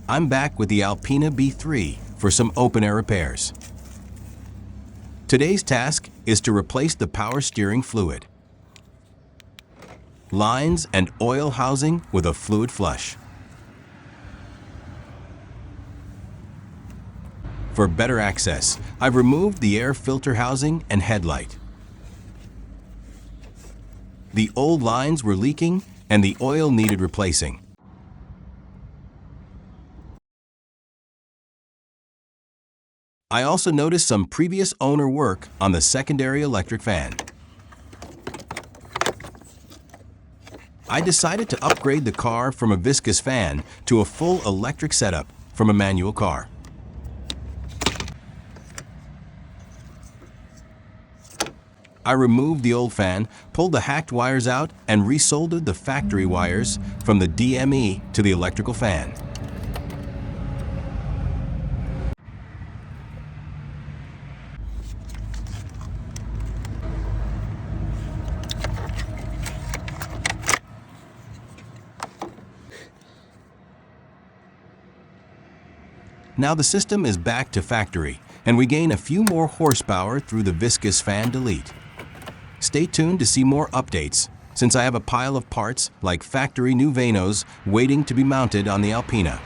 I'm back with the Alpina B3 for some open-air repairs. Today's task is to replace the power steering fluid, lines and oil housing with a fluid flush. For better access, I've removed the air filter housing and headlight. The old lines were leaking and the oil needed replacing. I also noticed some previous owner work on the secondary electric fan. I decided to upgrade the car from a viscous fan to a full electric setup from a manual car. I removed the old fan, pulled the hacked wires out, and resoldered the factory wires from the DME to the electrical fan. Now the system is back to factory, and we gain a few more horsepower through the viscous fan delete. Stay tuned to see more updates, since I have a pile of parts like factory new VANOS waiting to be mounted on the Alpina.